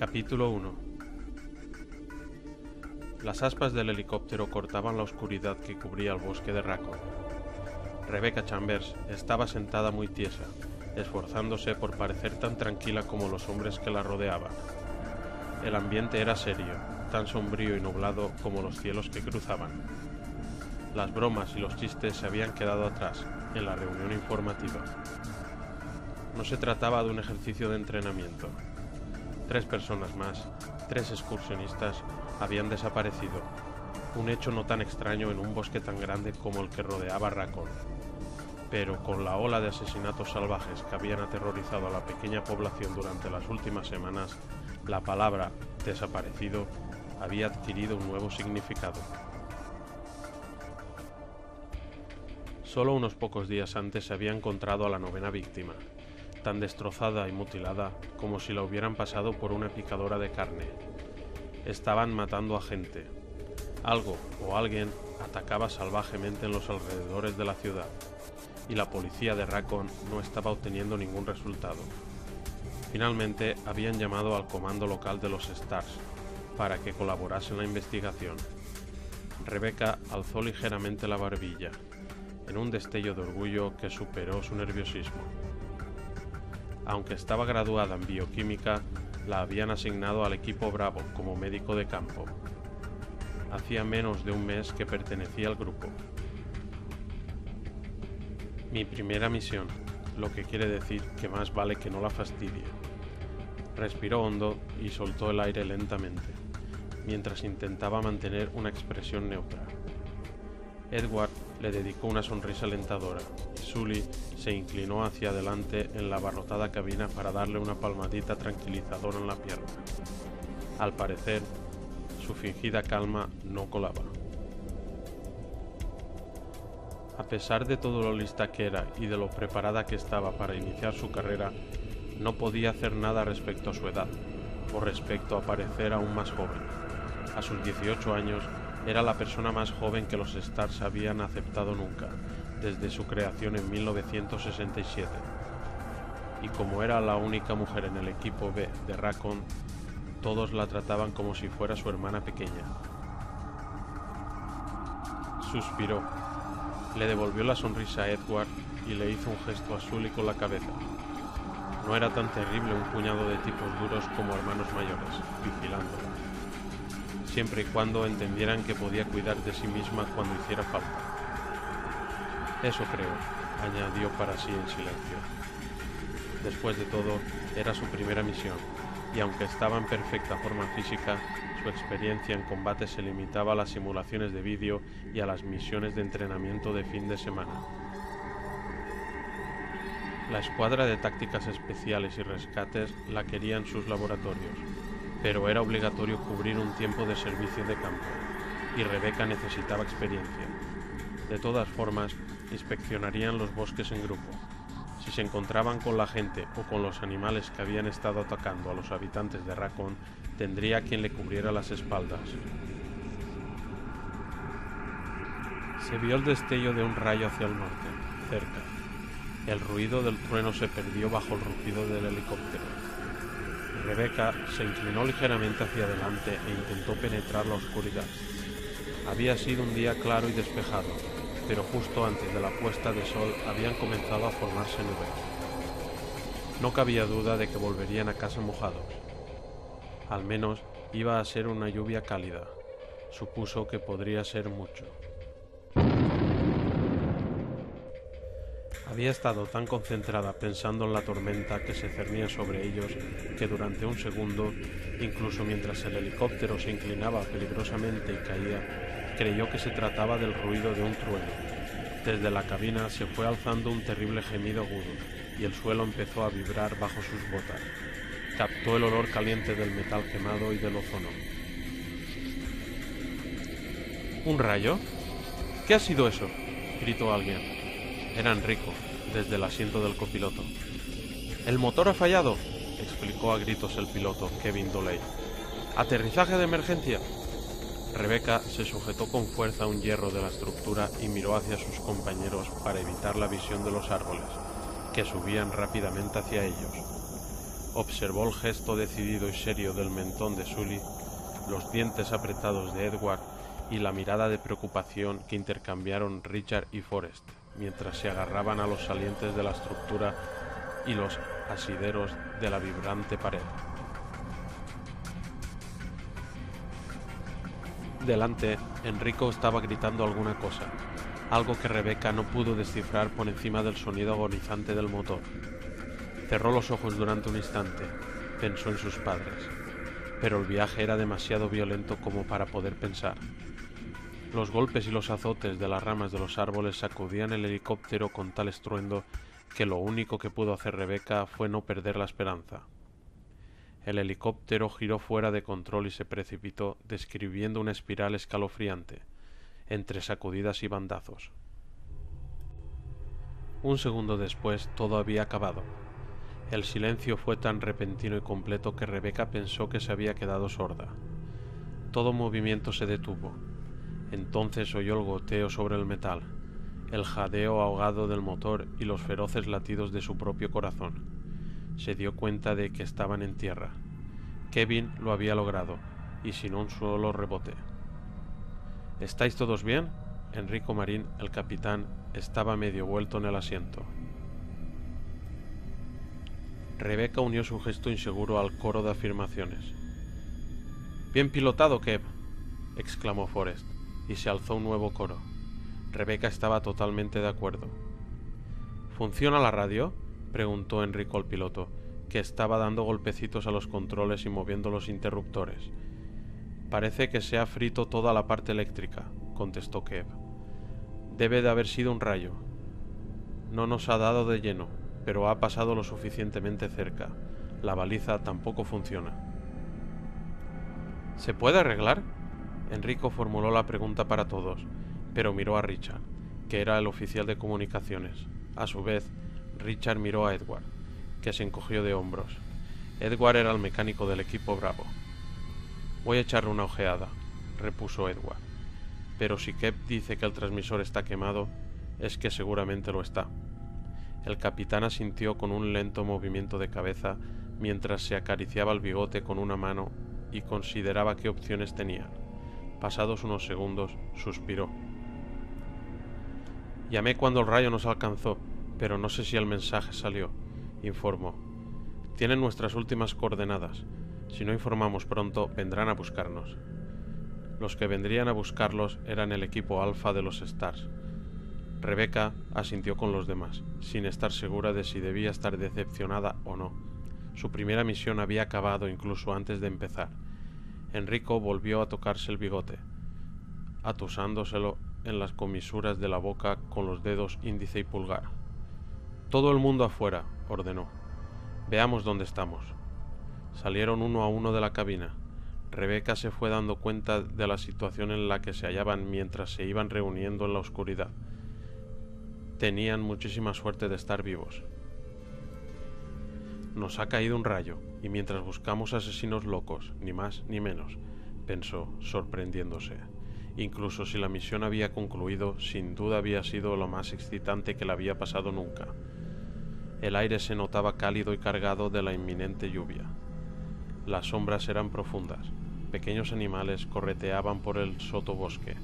Capítulo 1. Las aspas del helicóptero cortaban la oscuridad que cubría el bosque de Raccoon. Rebecca Chambers estaba sentada muy tiesa, esforzándose por parecer tan tranquila como los hombres que la rodeaban. El ambiente era serio, tan sombrío y nublado como los cielos que cruzaban. Las bromas y los chistes se habían quedado atrás, en la reunión informativa. No se trataba de un ejercicio de entrenamiento. 3 personas más, 3 excursionistas, habían desaparecido. Un hecho no tan extraño en un bosque tan grande como el que rodeaba Raccoon. Pero con la ola de asesinatos salvajes que habían aterrorizado a la pequeña población durante las últimas semanas, la palabra desaparecido había adquirido un nuevo significado. Solo unos pocos días antes se había encontrado a la 9ª víctima, tan destrozada y mutilada como si la hubieran pasado por una picadora de carne. Estaban matando a gente. Algo o alguien atacaba salvajemente en los alrededores de la ciudad, y la policía de Raccoon no estaba obteniendo ningún resultado. Finalmente habían llamado al comando local de los Stars para que colaborase en la investigación. Rebecca alzó ligeramente la barbilla, en un destello de orgullo que superó su nerviosismo. Aunque estaba graduada en bioquímica, la habían asignado al equipo Bravo como médico de campo. Hacía menos de un mes que pertenecía al grupo. Mi primera misión, lo que quiere decir que más vale que no la fastidie. Respiró hondo y soltó el aire lentamente, mientras intentaba mantener una expresión neutra. Edward le dedicó una sonrisa alentadora y Sully se inclinó hacia adelante en la abarrotada cabina para darle una palmadita tranquilizadora en la pierna. Al parecer, su fingida calma no colaba. A pesar de todo lo lista que era y de lo preparada que estaba para iniciar su carrera, no podía hacer nada respecto a su edad, o respecto a parecer aún más joven. A sus 18 años, era la persona más joven que los Stars habían aceptado nunca, desde su creación en 1967. Y como era la única mujer en el equipo B de Raccoon, todos la trataban como si fuera su hermana pequeña. Suspiró, le devolvió la sonrisa a Edward y le hizo un gesto a Sully con la cabeza. No era tan terrible un puñado de tipos duros como hermanos mayores, vigilándola, siempre y cuando entendieran que podía cuidar de sí misma cuando hiciera falta. Eso creo, añadió para sí en silencio. Después de todo, era su primera misión, y aunque estaba en perfecta forma física, su experiencia en combate se limitaba a las simulaciones de vídeo y a las misiones de entrenamiento de fin de semana. La escuadra de tácticas especiales y rescates la quería en sus laboratorios, pero era obligatorio cubrir un tiempo de servicio de campo, y Rebecca necesitaba experiencia. De todas formas, inspeccionarían los bosques en grupo. Si se encontraban con la gente o con los animales que habían estado atacando a los habitantes de Raccoon, tendría quien le cubriera las espaldas. Se vio el destello de un rayo hacia el norte, cerca. El ruido del trueno se perdió bajo el rugido del helicóptero. Rebecca se inclinó ligeramente hacia adelante e intentó penetrar la oscuridad. Había sido un día claro y despejado, pero justo antes de la puesta de sol habían comenzado a formarse nubes. No cabía duda de que volverían a casa mojados. Al menos iba a ser una lluvia cálida. Supuso que podría ser mucho. Había estado tan concentrada pensando en la tormenta que se cernía sobre ellos que durante un segundo, incluso mientras el helicóptero se inclinaba peligrosamente y caía, creyó que se trataba del ruido de un trueno. Desde la cabina se fue alzando un terrible gemido agudo y el suelo empezó a vibrar bajo sus botas. Captó el olor caliente del metal quemado y del ozono. ¿Un rayo? ¿Qué ha sido eso?, gritó alguien. Era Enrico, desde el asiento del copiloto. «¡El motor ha fallado!», explicó a gritos el piloto, Kevin Doley. «¡Aterrizaje de emergencia!». Rebecca se sujetó con fuerza a un hierro de la estructura y miró hacia sus compañeros para evitar la visión de los árboles, que subían rápidamente hacia ellos. observó el gesto decidido y serio del mentón de Sully, los dientes apretados de Edward y la mirada de preocupación que intercambiaron Richard y Forrest mientras se agarraban a los salientes de la estructura y los asideros de la vibrante pared. Delante, Enrico estaba gritando alguna cosa, algo que Rebecca no pudo descifrar por encima del sonido agonizante del motor. Cerró los ojos durante un instante, pensó en sus padres, pero el viaje era demasiado violento como para poder pensar. Los golpes y los azotes de las ramas de los árboles sacudían el helicóptero con tal estruendo que lo único que pudo hacer Rebecca fue no perder la esperanza. El helicóptero giró fuera de control y se precipitó, describiendo una espiral escalofriante, entre sacudidas y bandazos. Un segundo después todo había acabado. El silencio fue tan repentino y completo que Rebecca pensó que se había quedado sorda. Todo movimiento se detuvo. Entonces oyó el goteo sobre el metal, el jadeo ahogado del motor y los feroces latidos de su propio corazón. Se dio cuenta de que estaban en tierra. Kevin lo había logrado, y sin un solo rebote. ¿Estáis todos bien? Enrico Marín, el capitán, estaba medio vuelto en el asiento. Rebecca unió su gesto inseguro al coro de afirmaciones. «Bien pilotado, Kev», exclamó Forrest, y se alzó un nuevo coro. Rebecca estaba totalmente de acuerdo. «¿Funciona la radio?», preguntó Enrico al piloto, que estaba dando golpecitos a los controles y moviendo los interruptores. «Parece que se ha frito toda la parte eléctrica», contestó Kev. «Debe de haber sido un rayo. No nos ha dado de lleno, pero ha pasado lo suficientemente cerca. La baliza tampoco funciona». «¿Se puede arreglar?», Enrico formuló la pregunta para todos, pero miró a Richard, que era el oficial de comunicaciones. A su vez, Richard miró a Edward, que se encogió de hombros. Edward era el mecánico del equipo Bravo. «Voy a echarle una ojeada», repuso Edward. «Pero si Kev dice que el transmisor está quemado, es que seguramente lo está». El capitán asintió con un lento movimiento de cabeza mientras se acariciaba el bigote con una mano y consideraba qué opciones tenía. Pasados unos segundos, suspiró. «Llamé cuando el rayo nos alcanzó, pero no sé si el mensaje salió», informó. «Tienen nuestras últimas coordenadas. Si no informamos pronto, vendrán a buscarnos». Los que vendrían a buscarlos eran el equipo alfa de los Stars. Rebecca asintió con los demás, sin estar segura de si debía estar decepcionada o no. Su primera misión había acabado incluso antes de empezar. Enrico volvió a tocarse el bigote, atusándoselo en las comisuras de la boca con los dedos índice y pulgar. «Todo el mundo afuera», ordenó. «Veamos dónde estamos». Salieron uno a uno de la cabina. Rebecca se fue dando cuenta de la situación en la que se hallaban mientras se iban reuniendo en la oscuridad. Tenían muchísima suerte de estar vivos. «Nos ha caído un rayo, y mientras buscamos asesinos locos, ni más ni menos», pensó, sorprendiéndose. Incluso si la misión había concluido, sin duda había sido lo más excitante que le había pasado nunca. El aire se notaba cálido y cargado de la inminente lluvia. Las sombras eran profundas. Pequeños animales correteaban por el sotobosque.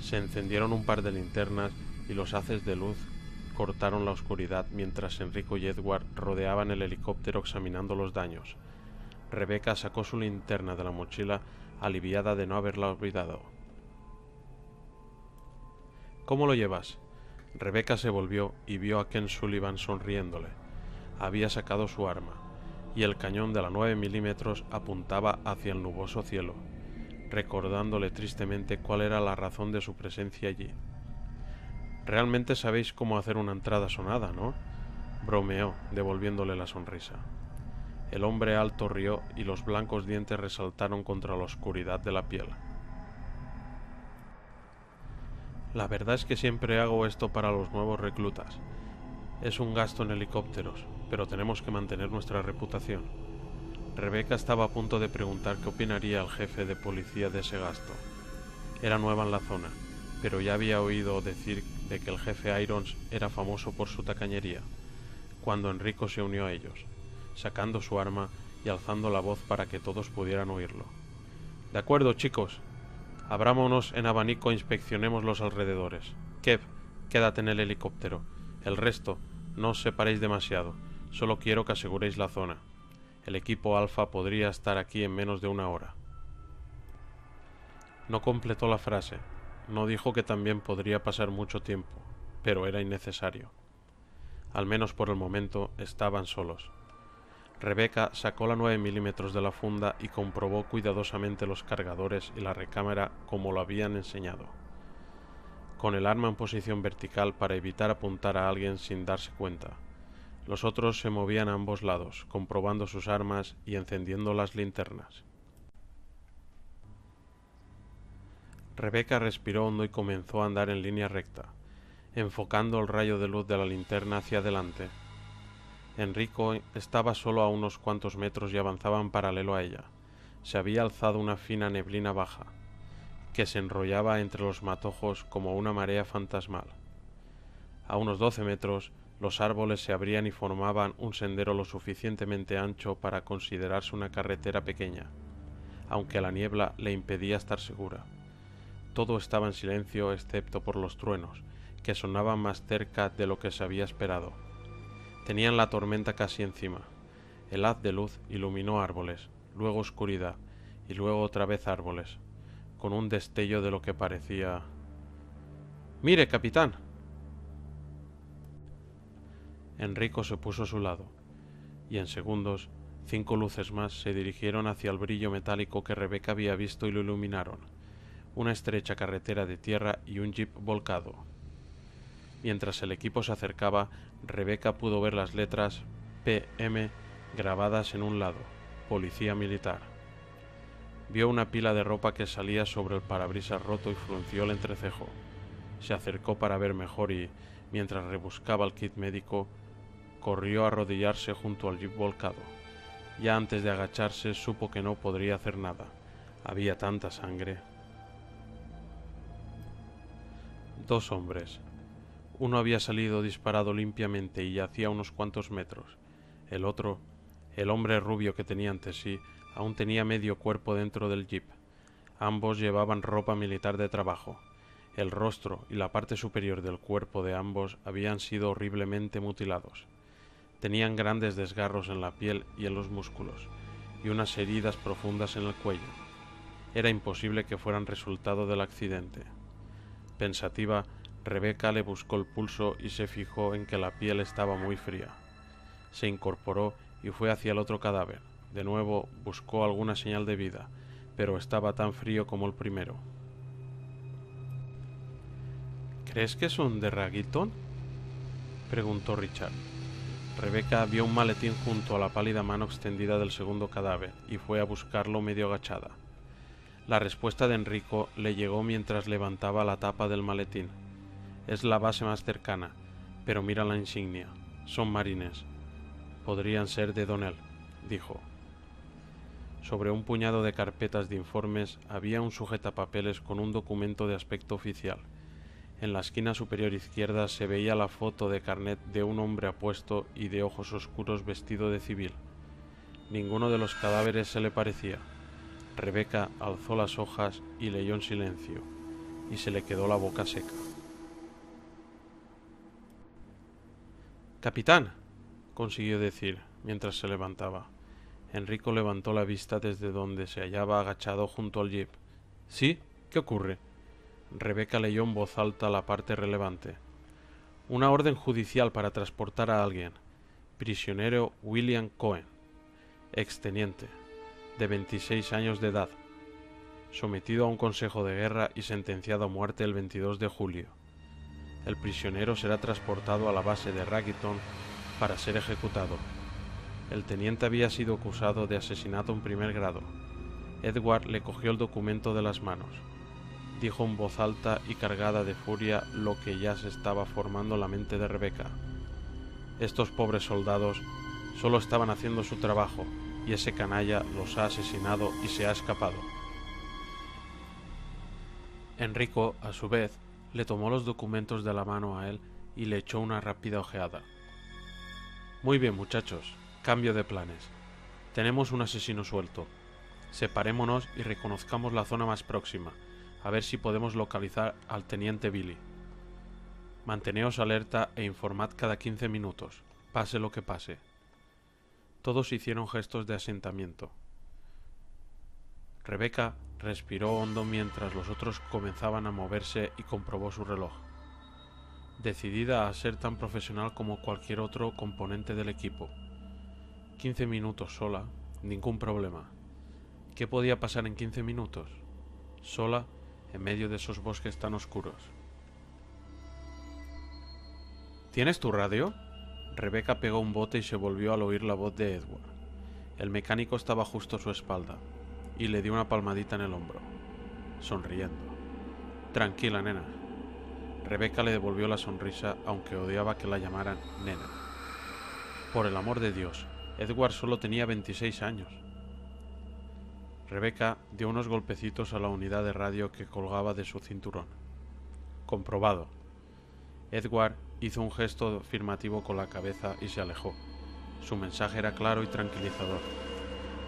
Se encendieron un par de linternas y los haces de luz cortaron la oscuridad mientras Enrico y Edward rodeaban el helicóptero examinando los daños. Rebecca sacó su linterna de la mochila, aliviada de no haberla olvidado. «¿Cómo lo llevas?». Rebecca se volvió y vio a Ken Sullivan sonriéndole. Había sacado su arma, y el cañón de la 9 milímetros apuntaba hacia el nuboso cielo, recordándole tristemente cuál era la razón de su presencia allí. «Realmente sabéis cómo hacer una entrada sonada, ¿no?», bromeó, devolviéndole la sonrisa. El hombre alto rió y los blancos dientes resaltaron contra la oscuridad de la piel. «La verdad es que siempre hago esto para los nuevos reclutas. Es un gasto en helicópteros, pero tenemos que mantener nuestra reputación». Rebecca estaba a punto de preguntar qué opinaría el jefe de policía de ese gasto. Era nueva en la zona, pero ya había oído decir de que el jefe Irons era famoso por su tacañería. Cuando Enrico se unió a ellos, sacando su arma y alzando la voz para que todos pudieran oírlo. «De acuerdo, chicos. Abrámonos en abanico e inspeccionemos los alrededores. Kev, quédate en el helicóptero. El resto, no os separéis demasiado. Solo quiero que aseguréis la zona. El equipo Alfa podría estar aquí en menos de una hora». No completó la frase. No dijo que también podría pasar mucho tiempo, pero era innecesario. Al menos por el momento estaban solos. Rebecca sacó la 9 mm de la funda y comprobó cuidadosamente los cargadores y la recámara como lo habían enseñado, con el arma en posición vertical para evitar apuntar a alguien sin darse cuenta. Los otros se movían a ambos lados, comprobando sus armas y encendiendo las linternas. Rebecca respiró hondo y comenzó a andar en línea recta, enfocando el rayo de luz de la linterna hacia adelante. Enrico estaba solo a unos cuantos metros y avanzaba en paralelo a ella. Se había alzado una fina neblina baja, que se enrollaba entre los matojos como una marea fantasmal. A unos 12 metros, los árboles se abrían y formaban un sendero lo suficientemente ancho para considerarse una carretera pequeña, aunque la niebla le impedía estar segura. Todo estaba en silencio excepto por los truenos, que sonaban más cerca de lo que se había esperado. Tenían la tormenta casi encima. El haz de luz iluminó árboles, luego oscuridad, y luego otra vez árboles, con un destello de lo que parecía... «¡Mire, capitán!». Enrico se puso a su lado, y en segundos 5 luces más se dirigieron hacia el brillo metálico que Rebecca había visto y lo iluminaron. Una estrecha carretera de tierra y un jeep volcado. Mientras el equipo se acercaba, Rebecca pudo ver las letras PM grabadas en un lado, Policía Militar. Vio una pila de ropa que salía sobre el parabrisas roto y frunció el entrecejo. Se acercó para ver mejor y, mientras rebuscaba el kit médico, corrió a arrodillarse junto al jeep volcado. Ya antes de agacharse supo que no podría hacer nada. Había tanta sangre. 2 hombres. Uno había salido disparado limpiamente y yacía a unos cuantos metros. El otro, el hombre rubio que tenía ante sí, aún tenía medio cuerpo dentro del jeep. Ambos llevaban ropa militar de trabajo. El rostro y la parte superior del cuerpo de ambos habían sido horriblemente mutilados. Tenían grandes desgarros en la piel y en los músculos, y unas heridas profundas en el cuello. Era imposible que fueran resultado del accidente. Pensativa, Rebecca le buscó el pulso y se fijó en que la piel estaba muy fría. Se incorporó y fue hacia el otro cadáver. De nuevo buscó alguna señal de vida, pero estaba tan frío como el primero. «¿Crees que son de Raggiton?», preguntó Richard. Rebecca vio un maletín junto a la pálida mano extendida del segundo cadáver y fue a buscarlo medio agachada. La respuesta de Enrico le llegó mientras levantaba la tapa del maletín. «Es la base más cercana, pero mira la insignia. Son marines. Podrían ser de Donnell», dijo. Sobre un puñado de carpetas de informes había un sujetapapeles con un documento de aspecto oficial. En la esquina superior izquierda se veía la foto de carnet de un hombre apuesto y de ojos oscuros vestido de civil. Ninguno de los cadáveres se le parecía. Rebecca alzó las hojas y leyó en silencio, y se le quedó la boca seca. «Capitán», consiguió decir mientras se levantaba. Enrico levantó la vista desde donde se hallaba agachado junto al jeep. «¿Sí? ¿Qué ocurre?». Rebecca leyó en voz alta la parte relevante. «Una orden judicial para transportar a alguien. Prisionero William Cohen, exteniente, de 26 años de edad, sometido a un consejo de guerra y sentenciado a muerte el 22 de julio. El prisionero será transportado a la base de Raggiton para ser ejecutado. El teniente había sido acusado de asesinato en primer grado». Edward le cogió el documento de las manos. Dijo en voz alta y cargada de furia lo que ya se estaba formando en la mente de Rebecca. Estos pobres soldados solo estaban haciendo su trabajo, y ese canalla los ha asesinado y se ha escapado. Enrico, a su vez, le tomó los documentos de la mano a él y le echó una rápida ojeada. «Muy bien, muchachos. Cambio de planes. Tenemos un asesino suelto. Separémonos y reconozcamos la zona más próxima, a ver si podemos localizar al teniente Billy. Manteneos alerta e informad cada 15 minutos, pase lo que pase. Todos hicieron gestos de asentamiento. Rebecca respiró hondo mientras los otros comenzaban a moverse y comprobó su reloj. Decidida a ser tan profesional como cualquier otro componente del equipo. 15 minutos sola, ningún problema. ¿Qué podía pasar en 15 minutos? Sola, en medio de esos bosques tan oscuros. ¿Tienes tu radio? Rebecca pegó un bote y se volvió al oír la voz de Edward. El mecánico estaba justo a su espalda, y le dio una palmadita en el hombro, sonriendo. Tranquila, nena. Rebecca le devolvió la sonrisa, aunque odiaba que la llamaran nena. Por el amor de Dios, Edward solo tenía 26 años. Rebecca dio unos golpecitos a la unidad de radio que colgaba de su cinturón. Comprobado. Edward hizo un gesto afirmativo con la cabeza y se alejó. Su mensaje era claro y tranquilizador.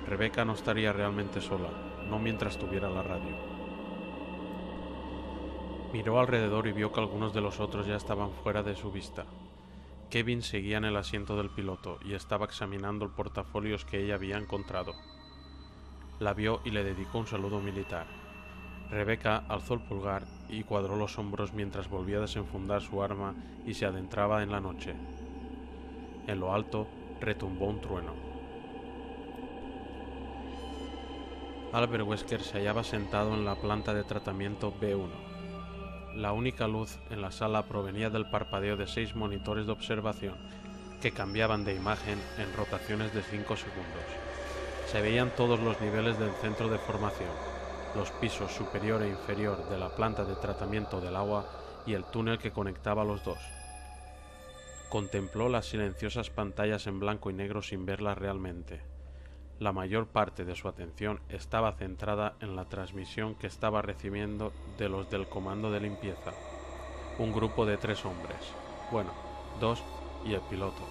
Rebecca no estaría realmente sola, no mientras tuviera la radio. Miró alrededor y vio que algunos de los otros ya estaban fuera de su vista. Kevin seguía en el asiento del piloto y estaba examinando el portafolios que ella había encontrado. La vio y le dedicó un saludo militar. Rebecca alzó el pulgar y cuadró los hombros mientras volvía a desenfundar su arma y se adentraba en la noche. En lo alto retumbó un trueno. Albert Wesker se hallaba sentado en la planta de tratamiento B1. La única luz en la sala provenía del parpadeo de 6 monitores de observación que cambiaban de imagen en rotaciones de 5 segundos. Se veían todos los niveles del centro de formación, los pisos superior e inferior de la planta de tratamiento del agua y el túnel que conectaba los dos. Contempló las silenciosas pantallas en blanco y negro sin verlas realmente. La mayor parte de su atención estaba centrada en la transmisión que estaba recibiendo de los del comando de limpieza. Un grupo de 3 hombres, bueno, 2 y el piloto.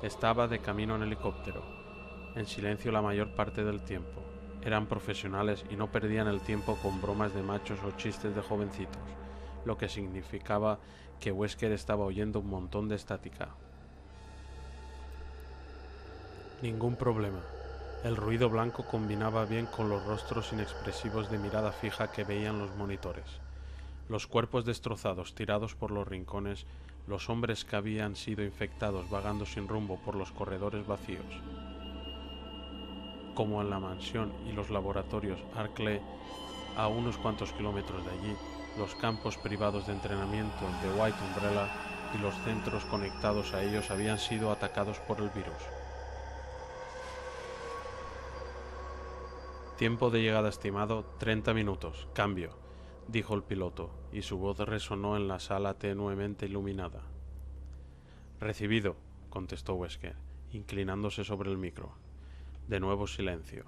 Estaba de camino en helicóptero, en silencio la mayor parte del tiempo. Eran profesionales y no perdían el tiempo con bromas de machos o chistes de jovencitos, lo que significaba que Wesker estaba oyendo un montón de estática. Ningún problema. El ruido blanco combinaba bien con los rostros inexpresivos de mirada fija que veían los monitores. Los cuerpos destrozados tirados por los rincones, los hombres que habían sido infectados vagando sin rumbo por los corredores vacíos. Como en la mansión y los laboratorios Arkley, a unos cuantos kilómetros de allí, los campos privados de entrenamiento de White Umbrella y los centros conectados a ellos habían sido atacados por el virus. Tiempo de llegada estimado, 30 minutos. Cambio, dijo el piloto, y su voz resonó en la sala tenuemente iluminada. Recibido, contestó Wesker, inclinándose sobre el micro. De nuevo silencio.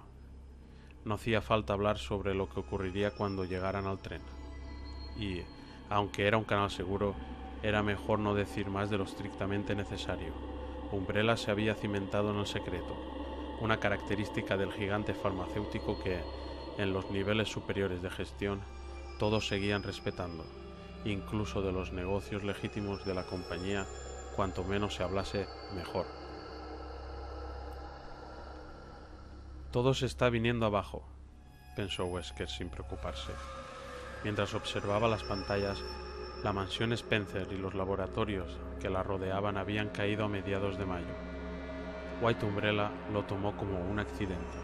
No hacía falta hablar sobre lo que ocurriría cuando llegaran al tren. Y, aunque era un canal seguro, era mejor no decir más de lo estrictamente necesario. Umbrella se había cimentado en el secreto, una característica del gigante farmacéutico que, en los niveles superiores de gestión, todos seguían respetando, incluso de los negocios legítimos de la compañía, cuanto menos se hablase, mejor. Todo se está viniendo abajo, pensó Wesker sin preocuparse. Mientras observaba las pantallas, la mansión Spencer y los laboratorios que la rodeaban habían caído a mediados de mayo. White Umbrella lo tomó como un accidente,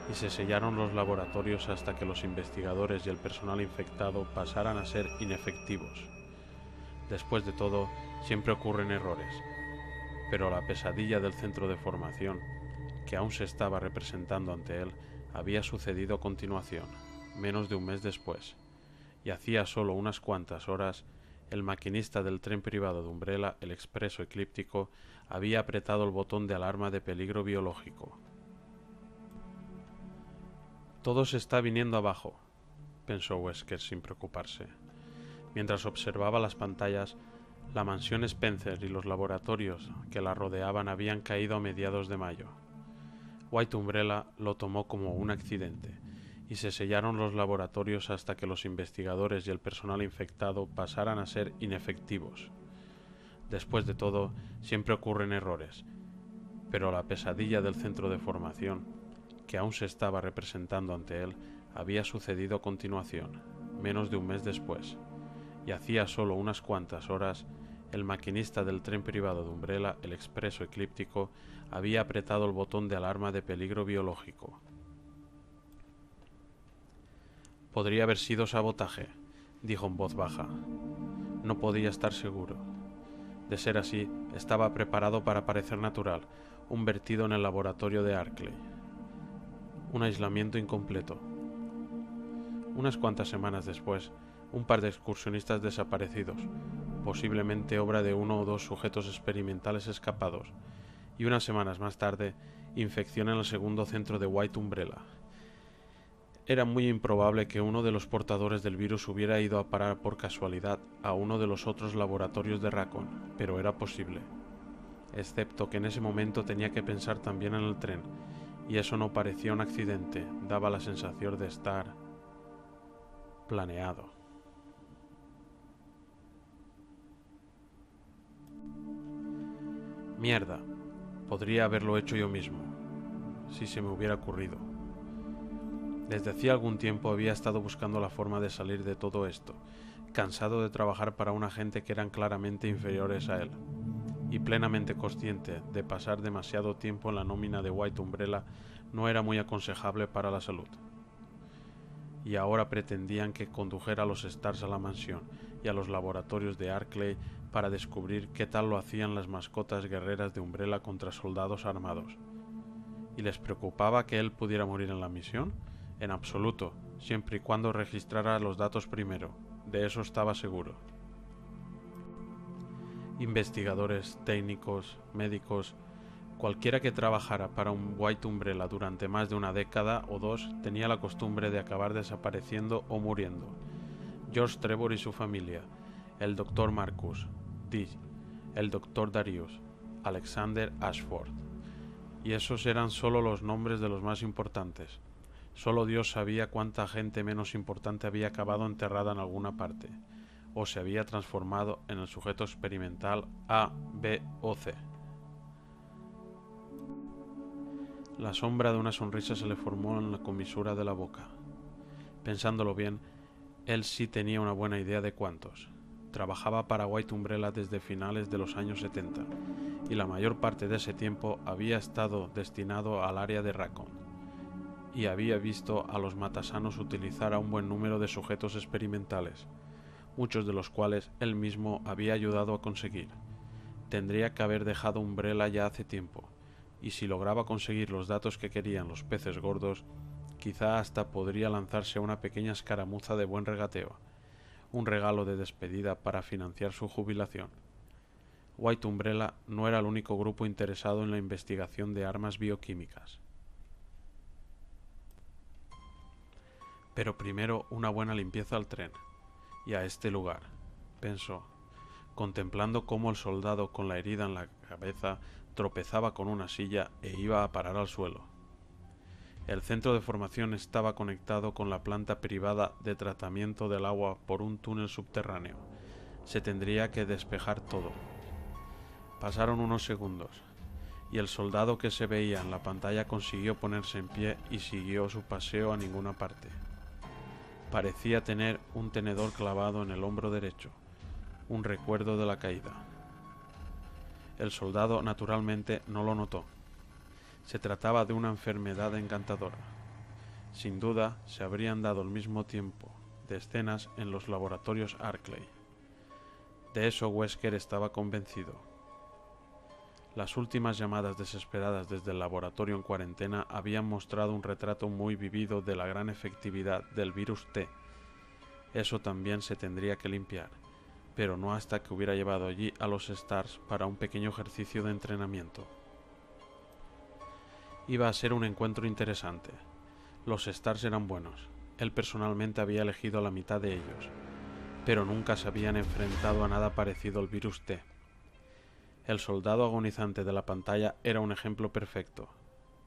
y se sellaron los laboratorios hasta que los investigadores y el personal infectado pasaran a ser inefectivos. Después de todo, siempre ocurren errores, pero la pesadilla del centro de formación, que aún se estaba representando ante él, había sucedido a continuación, menos de un mes después, y hacía solo unas cuantas horas el maquinista del tren privado de Umbrella, el Expreso Eclíptico, había apretado el botón de alarma de peligro biológico. Todo se está viniendo abajo, pensó Wesker sin preocuparse. Mientras observaba las pantallas, La mansión Spencer y los laboratorios que la rodeaban habían caído a mediados de mayo. White Umbrella lo tomó como un accidente, y se sellaron los laboratorios hasta que los investigadores y el personal infectado pasaran a ser inefectivos. Después de todo, siempre ocurren errores, pero la pesadilla del centro de formación, que aún se estaba representando ante él, había sucedido a continuación, menos de un mes después, y hacía solo unas cuantas horas, el maquinista del tren privado de Umbrella, el Expreso Eclíptico, había apretado el botón de alarma de peligro biológico. Podría haber sido sabotaje, dijo en voz baja. No podía estar seguro. De ser así, estaba preparado para parecer natural, un vertido en el laboratorio de Arklay. Un aislamiento incompleto. Unas cuantas semanas después, un par de excursionistas desaparecidos, posiblemente obra de uno o dos sujetos experimentales escapados, y unas semanas más tarde, infección en el segundo centro de White Umbrella. Era muy improbable que uno de los portadores del virus hubiera ido a parar por casualidad a uno de los otros laboratorios de Raccoon, pero era posible. Excepto que en ese momento tenía que pensar también en el tren, y eso no parecía un accidente, daba la sensación de estar planeado. Mierda, podría haberlo hecho yo mismo, si se me hubiera ocurrido. Desde hacía algún tiempo había estado buscando la forma de salir de todo esto, cansado de trabajar para una gente que eran claramente inferiores a él, y plenamente consciente de pasar demasiado tiempo en la nómina de White Umbrella no era muy aconsejable para la salud. Y ahora pretendían que condujera a los Stars a la mansión y a los laboratorios de Arklay para descubrir qué tal lo hacían las mascotas guerreras de Umbrella contra soldados armados. ¿Y les preocupaba que él pudiera morir en la misión? En absoluto, siempre y cuando registrara los datos primero, de eso estaba seguro. Investigadores, técnicos, médicos, cualquiera que trabajara para un White Umbrella durante más de una década o dos tenía la costumbre de acabar desapareciendo o muriendo. George Trevor y su familia, el Dr. Marcus, Dee, el Dr. Darius, Alexander Ashford. Y esos eran solo los nombres de los más importantes. Solo Dios sabía cuánta gente menos importante había acabado enterrada en alguna parte, o se había transformado en el sujeto experimental A, B o C. La sombra de una sonrisa se le formó en la comisura de la boca. Pensándolo bien, él sí tenía una buena idea de cuántos. Trabajaba para White Umbrella desde finales de los años 70, y la mayor parte de ese tiempo había estado destinado al área de Raccoon, y había visto a los matasanos utilizar a un buen número de sujetos experimentales, muchos de los cuales él mismo había ayudado a conseguir. Tendría que haber dejado Umbrella ya hace tiempo, y si lograba conseguir los datos que querían los peces gordos, quizá hasta podría lanzarse a una pequeña escaramuza de buen regateo, un regalo de despedida para financiar su jubilación. White Umbrella no era el único grupo interesado en la investigación de armas bioquímicas. Pero primero una buena limpieza al tren, y a este lugar, pensó, contemplando cómo el soldado con la herida en la cabeza tropezaba con una silla e iba a parar al suelo. El centro de formación estaba conectado con la planta privada de tratamiento del agua por un túnel subterráneo. Se tendría que despejar todo. Pasaron unos segundos, y el soldado que se veía en la pantalla consiguió ponerse en pie y siguió su paseo a ninguna parte. Parecía tener un tenedor clavado en el hombro derecho, un recuerdo de la caída. El soldado naturalmente no lo notó. Se trataba de una enfermedad encantadora. Sin duda se habrían dado al mismo tiempo de escenas en los laboratorios Arklay. De eso Wesker estaba convencido. Las últimas llamadas desesperadas desde el laboratorio en cuarentena habían mostrado un retrato muy vivido de la gran efectividad del virus T. Eso también se tendría que limpiar, pero no hasta que hubiera llevado allí a los Stars para un pequeño ejercicio de entrenamiento. Iba a ser un encuentro interesante. Los Stars eran buenos. Él personalmente había elegido a la mitad de ellos. pero nunca se habían enfrentado a nada parecido al virus T. El soldado agonizante de la pantalla era un ejemplo perfecto.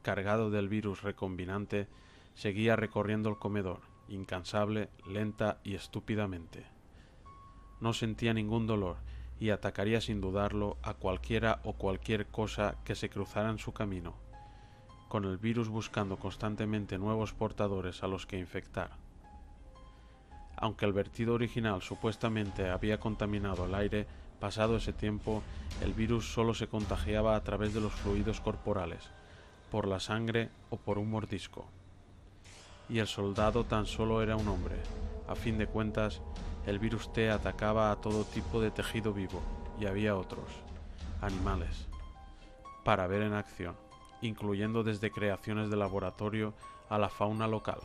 Cargado del virus recombinante, seguía recorriendo el comedor, incansable, lenta y estúpidamente. No sentía ningún dolor y atacaría sin dudarlo a cualquiera o cualquier cosa que se cruzara en su camino, con el virus buscando constantemente nuevos portadores a los que infectar. Aunque el vertido original supuestamente había contaminado el aire, pasado ese tiempo, el virus solo se contagiaba a través de los fluidos corporales, por la sangre o por un mordisco. Y el soldado tan solo era un hombre. A fin de cuentas, el virus T atacaba a todo tipo de tejido vivo, y había otros, animales, para ver en acción, incluyendo desde creaciones de laboratorio a la fauna local.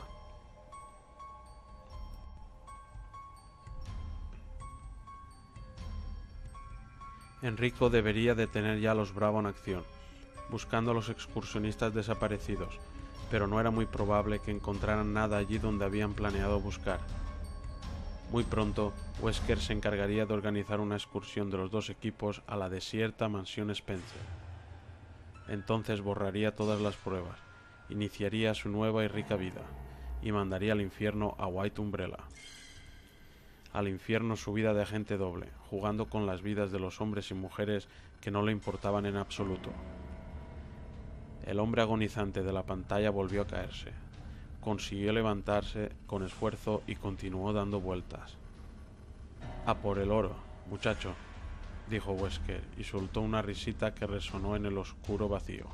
Enrico debería de tener ya a los Bravo en acción, buscando a los excursionistas desaparecidos, pero no era muy probable que encontraran nada allí donde habían planeado buscar. Muy pronto, Wesker se encargaría de organizar una excursión de los dos equipos a la desierta mansión Spencer. Entonces borraría todas las pruebas, iniciaría su nueva y rica vida, y mandaría al infierno a White Umbrella. Al infierno su vida de agente doble, jugando con las vidas de los hombres y mujeres que no le importaban en absoluto. El hombre agonizante de la pantalla volvió a caerse. Consiguió levantarse con esfuerzo y continuó dando vueltas. «A por el oro, muchacho», dijo Wesker, y soltó una risita que resonó en el oscuro vacío.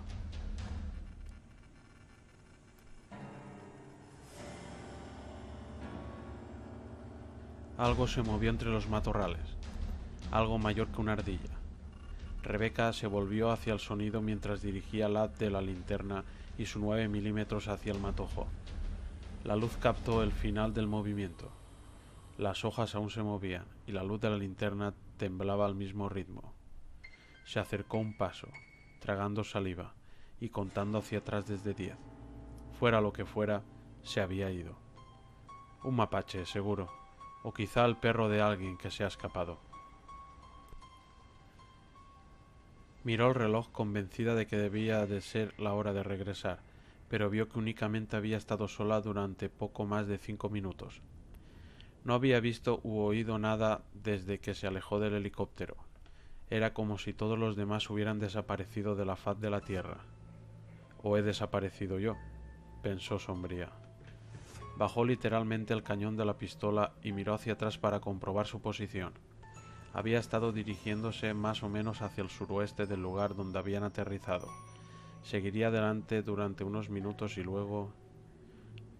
Algo se movió entre los matorrales, algo mayor que una ardilla. Rebecca se volvió hacia el sonido mientras dirigía el haz de la linterna y su 9 milímetros hacia el matojo. La luz captó el final del movimiento. Las hojas aún se movían y la luz de la linterna temblaba al mismo ritmo. Se acercó un paso, tragando saliva y contando hacia atrás desde 10. Fuera lo que fuera, se había ido. Un mapache, seguro, o quizá el perro de alguien que se ha escapado. Miró el reloj convencida de que debía de ser la hora de regresar, pero vio que únicamente había estado sola durante poco más de 5 minutos. No había visto u oído nada desde que se alejó del helicóptero. Era como si todos los demás hubieran desaparecido de la faz de la tierra. ¿O he desaparecido yo?, pensó sombría. Bajó literalmente el cañón de la pistola y miró hacia atrás para comprobar su posición. Había estado dirigiéndose más o menos hacia el suroeste del lugar donde habían aterrizado. Seguiría adelante durante unos minutos y luego...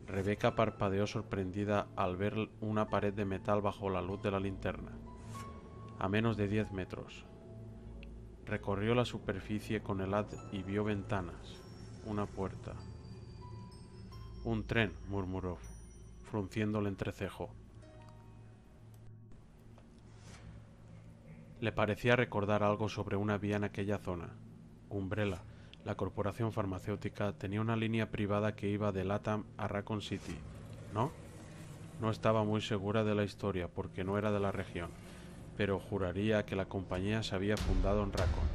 Rebecca parpadeó sorprendida al ver una pared de metal bajo la luz de la linterna, a menos de 10 metros. Recorrió la superficie con el haz y vio ventanas, una puerta. «Un tren», murmuró, frunciendo el entrecejo. Le parecía recordar algo sobre una vía en aquella zona. Umbrella, la corporación farmacéutica, tenía una línea privada que iba de Latham a Raccoon City, ¿no? No estaba muy segura de la historia porque no era de la región, pero juraría que la compañía se había fundado en Raccoon.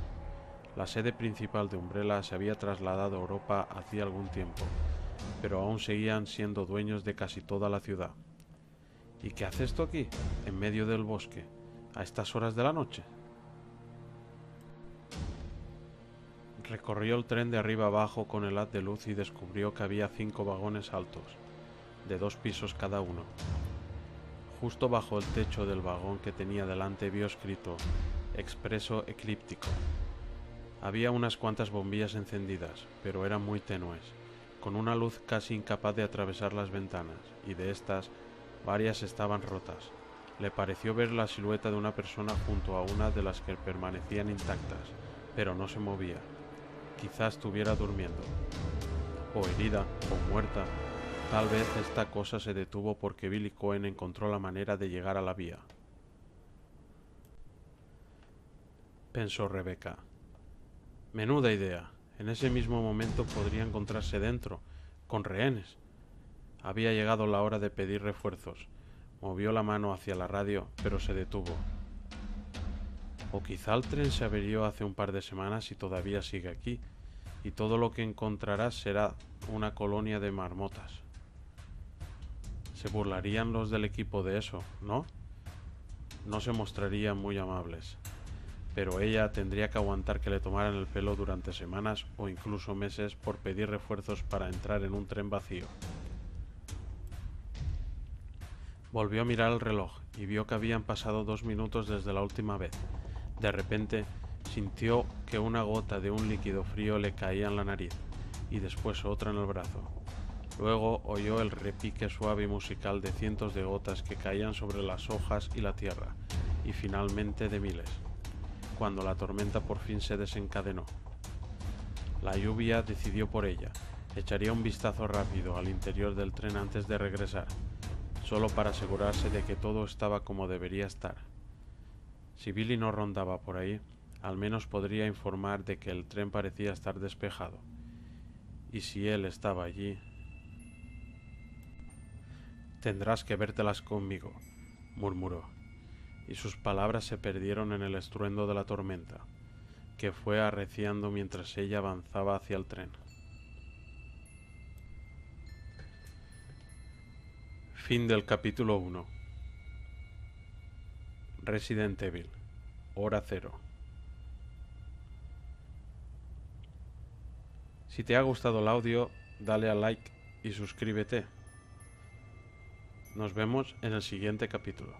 La sede principal de Umbrella se había trasladado a Europa hacía algún tiempo, pero aún seguían siendo dueños de casi toda la ciudad. ¿Y qué hace esto aquí, en medio del bosque, a estas horas de la noche? Recorrió el tren de arriba abajo con el haz de luz y descubrió que había 5 vagones altos, de 2 pisos cada uno. Justo bajo el techo del vagón que tenía delante vio escrito «Expreso Eclíptico». Había unas cuantas bombillas encendidas, pero eran muy tenues, con una luz casi incapaz de atravesar las ventanas, y de estas, varias estaban rotas. Le pareció ver la silueta de una persona junto a una de las que permanecían intactas, pero no se movía. Quizás estuviera durmiendo, o herida, o muerta. Tal vez esta cosa se detuvo porque Billy Cohen encontró la manera de llegar a la vía. Pensó Rebecca. Menuda idea. En ese mismo momento podría encontrarse dentro, con rehenes. Había llegado la hora de pedir refuerzos. Movió la mano hacia la radio, pero se detuvo. O quizá el tren se averió hace un par de semanas y todavía sigue aquí, y todo lo que encontrarás será una colonia de marmotas. Se burlarían los del equipo de eso, ¿no? No se mostrarían muy amables, pero ella tendría que aguantar que le tomaran el pelo durante semanas o incluso meses por pedir refuerzos para entrar en un tren vacío. Volvió a mirar el reloj y vio que habían pasado 2 minutos desde la última vez. De repente, sintió que una gota de un líquido frío le caía en la nariz y después otra en el brazo. Luego oyó el repique suave y musical de cientos de gotas que caían sobre las hojas y la tierra, y finalmente de miles, cuando la tormenta por fin se desencadenó. La lluvia decidió por ella. Echaría un vistazo rápido al interior del tren antes de regresar, solo para asegurarse de que todo estaba como debería estar. Si Billy no rondaba por ahí, al menos podría informar de que el tren parecía estar despejado. Y si él estaba allí... «Tendrás que vértelas conmigo», murmuró, y sus palabras se perdieron en el estruendo de la tormenta, que fue arreciando mientras ella avanzaba hacia el tren. Fin del capítulo 1. Resident Evil, hora cero. Si te ha gustado el audio, dale a like y suscríbete. Nos vemos en el siguiente capítulo.